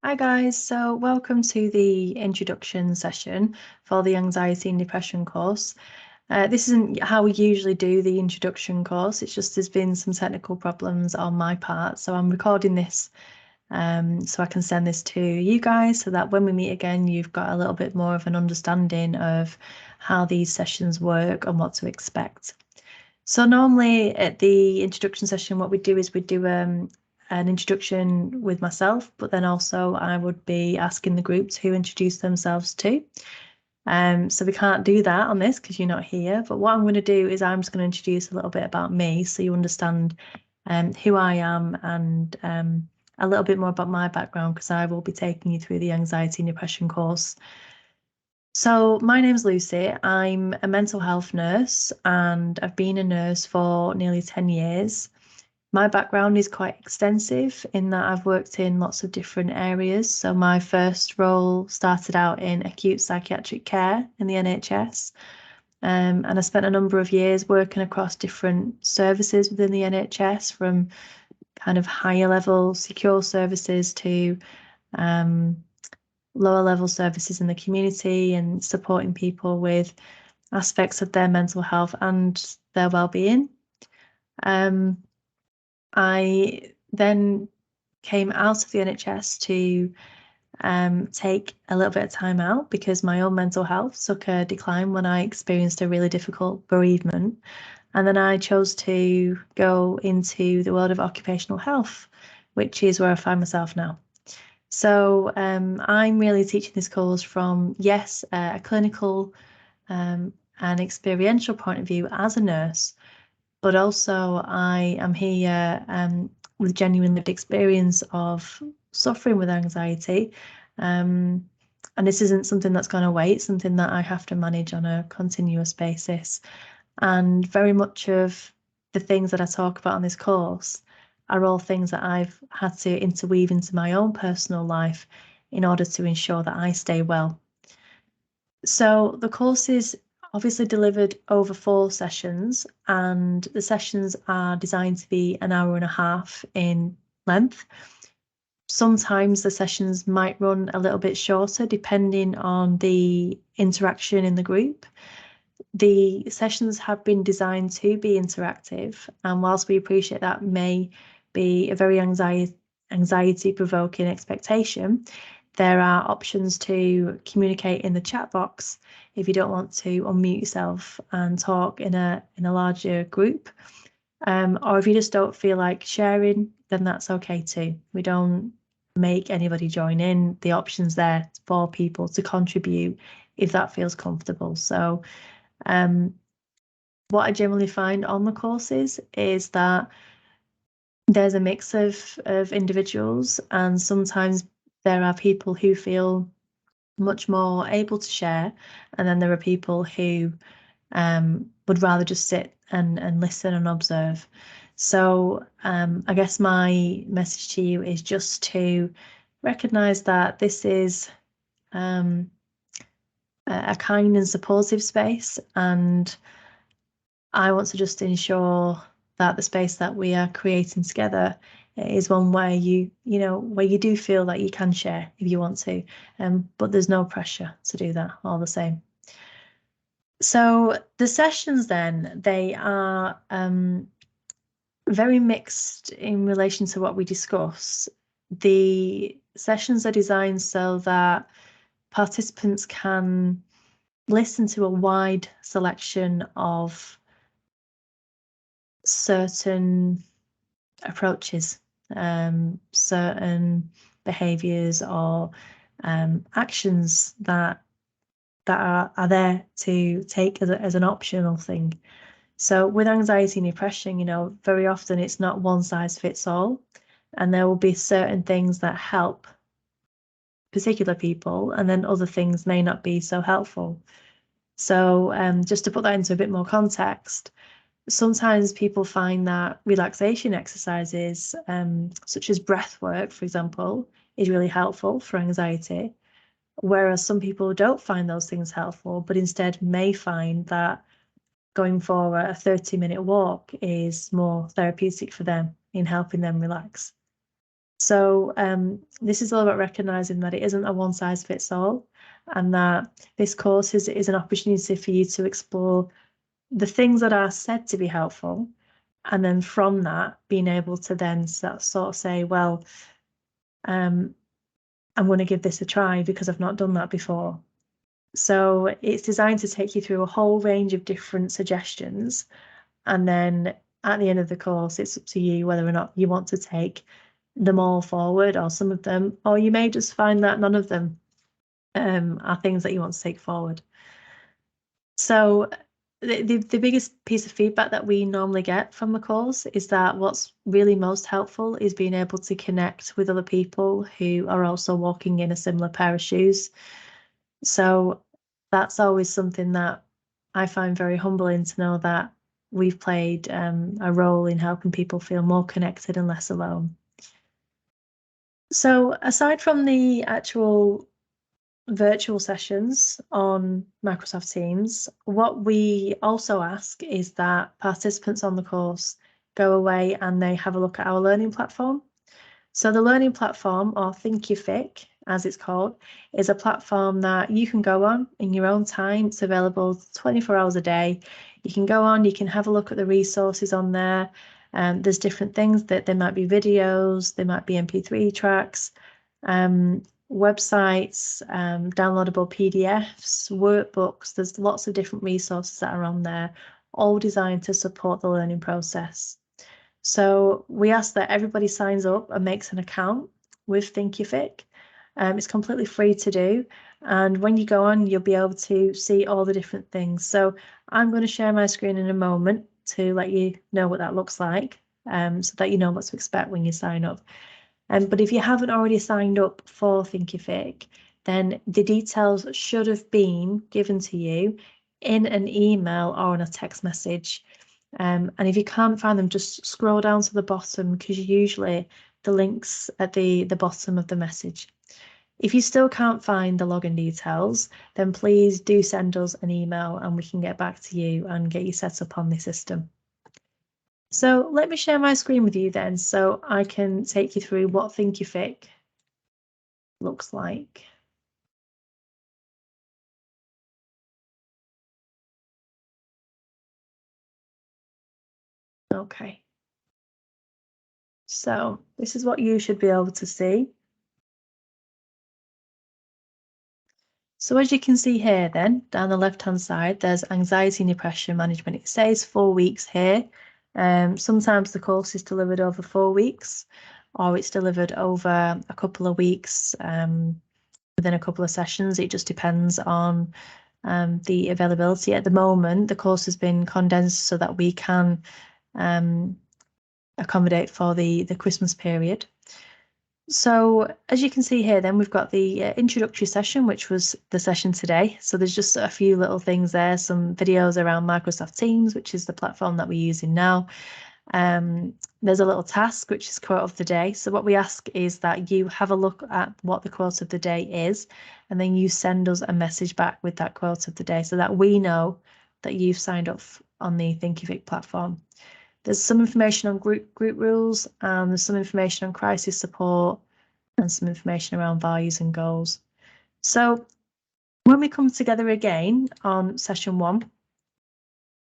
Hi guys, so welcome to the introduction session for the anxiety and depression course. This isn't how we usually do the introduction course, it's just there's been some technical problems on my part, so I'm recording this so I can send this to you guys so that when we meet again you've got a little bit more of an understanding of how these sessions work and what to expect. So normally at the introduction session, what we do is we do an introduction with myself, but then also I would be asking the group to introduce themselves too. So we can't do that on this because you're not here. But what I'm going to do is I'm just going to introduce a little bit about me so you understand who I am and a little bit more about my background because I will be taking you through the anxiety and depression course. So, my name's Lucy. I'm a mental health nurse and I've been a nurse for nearly 10 years. My background is quite extensive in that I've worked in lots of different areas. So, my first role started out in acute psychiatric care in the NHS. And I spent a number of years working across different services within the NHS, from kind of higher level secure services to lower level services in the community and supporting people with aspects of their mental health and their well-being. I then came out of the NHS to take a little bit of time out because my own mental health took a decline when I experienced a really difficult bereavement. And then I chose to go into the world of occupational health, which is where I find myself now. So I'm really teaching this course from, yes, a clinical and experiential point of view as a nurse, but also I am here with genuine lived experience of suffering with anxiety. And this isn't something that's gone away, it's something that I have to manage on a continuous basis. And very much of the things that I talk about on this course are all things that I've had to interweave into my own personal life in order to ensure that I stay well. So the course is obviously delivered over 4 sessions, and the sessions are designed to be an hour and a half in length. Sometimes the sessions might run a little bit shorter depending on the interaction in the group. The sessions have been designed to be interactive, and whilst we appreciate that may be a very anxiety provoking expectation, there are options to communicate in the chat box if you don't want to unmute yourself and talk in a larger group. Or if you just don't feel like sharing, then that's okay too. We don't make anybody join in. The option's there for people to contribute if that feels comfortable. So what I generally find on the courses is that there's a mix of individuals, and sometimes there are people who feel much more able to share, and then there are people who would rather just sit and listen and observe. So I guess my message to you is just to recognize that this is a kind and supportive space, and I want to just ensure that the space that we are creating together is one where where you do feel that you can share if you want to, but there's no pressure to do that all the same. So the sessions then, they are very mixed in relation to what we discuss. The sessions are designed so that participants can listen to a wide selection of certain approaches, certain behaviours or actions that are there to take as an optional thing. So with anxiety and depression, very often it's not one size fits all, and there will be certain things that help particular people, and then other things may not be so helpful. So just to put that into a bit more context, sometimes people find that relaxation exercises, such as breath work, for example, is really helpful for anxiety, whereas some people don't find those things helpful, but instead may find that going for a 30-minute walk is more therapeutic for them in helping them relax. So this is all about recognizing that it isn't a one size fits all, and that this course is an opportunity for you to explore the things that are said to be helpful. And then from that, being able to then sort of say, well, I'm going to give this a try because I've not done that before. So it's designed to take you through a whole range of different suggestions. And then at the end of the course, it's up to you whether or not you want to take them all forward or some of them, or you may just find that none of them are things that you want to take forward. So the biggest piece of feedback that we normally get from the course is that what's really most helpful is being able to connect with other people who are also walking in a similar pair of shoes. So that's always something that I find very humbling, to know that we've played a role in helping people feel more connected and less alone. So aside from the actual virtual sessions on Microsoft Teams, what we also ask is that participants on the course go away and they have a look at our learning platform. So the learning platform, or Thinkific, as it's called, is a platform that you can go on in your own time. It's available 24 hours a day. You can go on, you can have a look at the resources on there. There's different things that there might be videos, there might be MP3 tracks, websites, downloadable PDFs, workbooks. There's lots of different resources that are on there, all designed to support the learning process. So we ask that everybody signs up and makes an account with Thinkific. It's completely free to do. And when you go on, you'll be able to see all the different things. So I'm going to share my screen in a moment to let you know what that looks like, so that you know what to expect when you sign up. But if you haven't already signed up for Thinkific, then the details should have been given to you in an email or in a text message. And if you can't find them, just scroll down to the bottom, because usually the link's at the bottom of the message. If you still can't find the login details, then please do send us an email and we can get back to you and get you set up on the system. So let me share my screen with you then, so I can take you through what Thinkific looks like. Okay. So this is what you should be able to see. So as you can see here then, down the left-hand side, there's anxiety and depression management. It says 4 weeks here. Sometimes the course is delivered over 4 weeks, or it's delivered over a couple of weeks within a couple of sessions. It just depends on the availability. At the moment, the course has been condensed so that we can accommodate for the Christmas period. So as you can see here, then we've got the introductory session, which was the session today. So there's just a few little things there, some videos around Microsoft Teams, which is the platform that we're using now. There's a little task, which is quote of the day. So what we ask is that you have a look at what the quote of the day is, and then you send us a message back with that quote of the day so that we know that you've signed up on the Thinkific platform. There's some information on group rules, and there's some information on crisis support, and some information around values and goals. So when we come together again on session 1,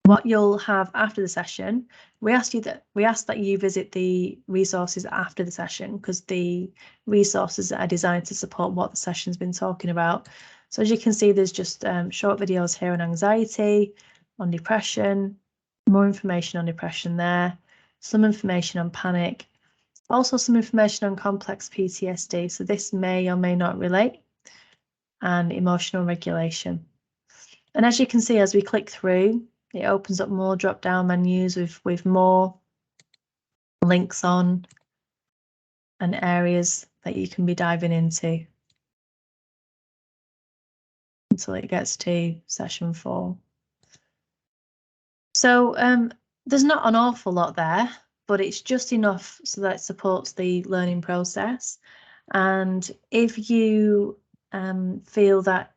what you'll have after the session, we ask that you visit the resources after the session, because the resources are designed to support what the session's been talking about. So as you can see, there's just short videos here on anxiety, on depression, more information on depression there, some information on panic, also some information on complex PTSD. So this may or may not relate, and emotional regulation. And as you can see, as we click through, it opens up more drop-down menus with more links on and areas that you can be diving into until it gets to session 4. So there's not an awful lot there, but it's just enough so that it supports the learning process. And if you feel that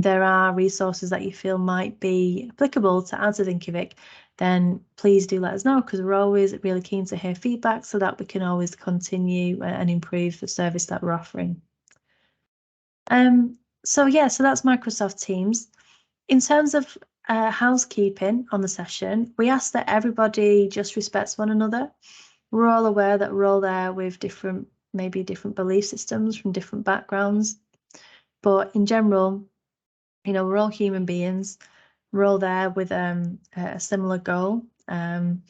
there are resources that you feel might be applicable to add to Thinkific, then please do let us know, because we're always really keen to hear feedback so that we can always continue and improve the service that we're offering. So that's Microsoft Teams. In terms of housekeeping on the session, we ask that everybody just respects one another. We're all aware that we're all there with maybe different belief systems from different backgrounds, but in general, we're all human beings. We're all there with a similar goal, and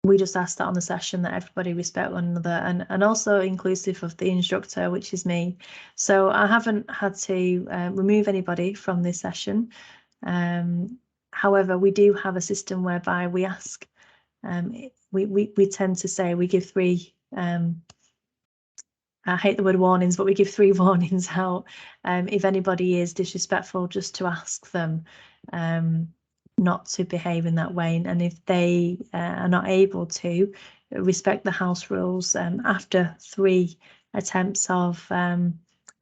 we just ask that on the session that everybody respect one another, and also inclusive of the instructor, which is me. So I haven't had to remove anybody from this session. However, we do have a system whereby we ask, we tend to say we give three, I hate the word warnings, but we give 3 warnings out if anybody is disrespectful, just to ask them not to behave in that way. And if they are not able to respect the house rules after 3 attempts of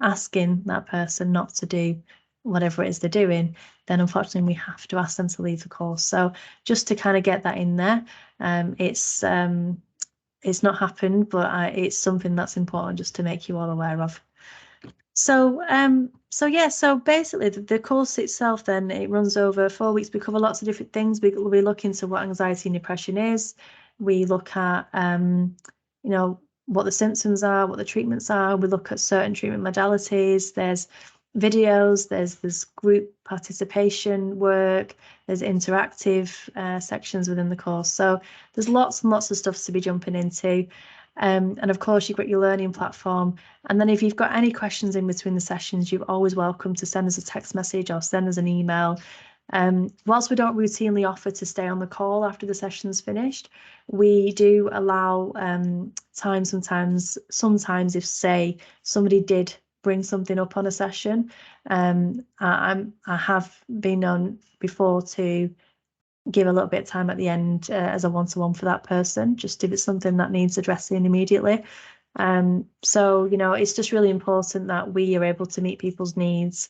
asking that person not to do whatever it is they're doing, then unfortunately we have to ask them to leave the course. So just to kind of get that in there, it's not happened, but it's something that's important just to make you all aware of. So basically the course itself, then it runs over 4 weeks. We cover lots of different things. We look into what anxiety and depression is. We look at what the symptoms are, what the treatments are. We look at certain treatment modalities. There's videos, there's group participation work, there's interactive sections within the course. So there's lots and lots of stuff to be jumping into. And of course, you've got your learning platform. And then if you've got any questions in between the sessions, you're always welcome to send us a text message or send us an email. Whilst we don't routinely offer to stay on the call after the session's finished, we do allow time sometimes if, say, somebody did bring something up on a session. I have been known before to give a little bit of time at the end as a one-to-one for that person, just if it's something that needs addressing immediately. So it's just really important that we are able to meet people's needs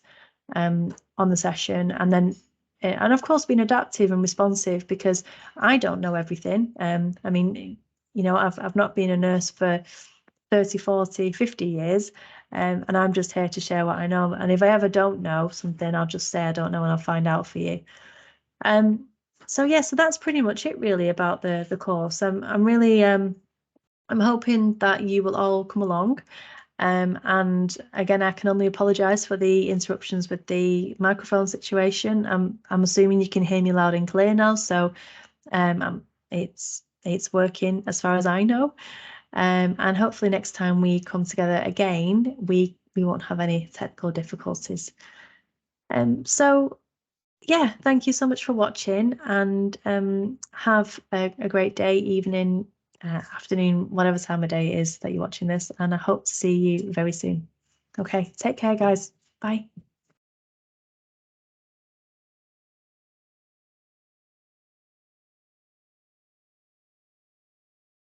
on the session, and of course being adaptive and responsive, because I don't know everything. I mean, I've not been a nurse for 30, 40, 50 years, and I'm just here to share what I know. And if I ever don't know something, I'll just say I don't know and I'll find out for you. So that's pretty much it really about the course. I'm really I'm hoping that you will all come along. And again, I can only apologise for the interruptions with the microphone situation. I'm assuming you can hear me loud and clear now, so it's working as far as I know. And hopefully next time we come together again, we won't have any technical difficulties. So yeah, thank you so much for watching, and have a great day, evening, afternoon, whatever time of day it is that you're watching this, and I hope to see you very soon. Okay, take care, guys. Bye.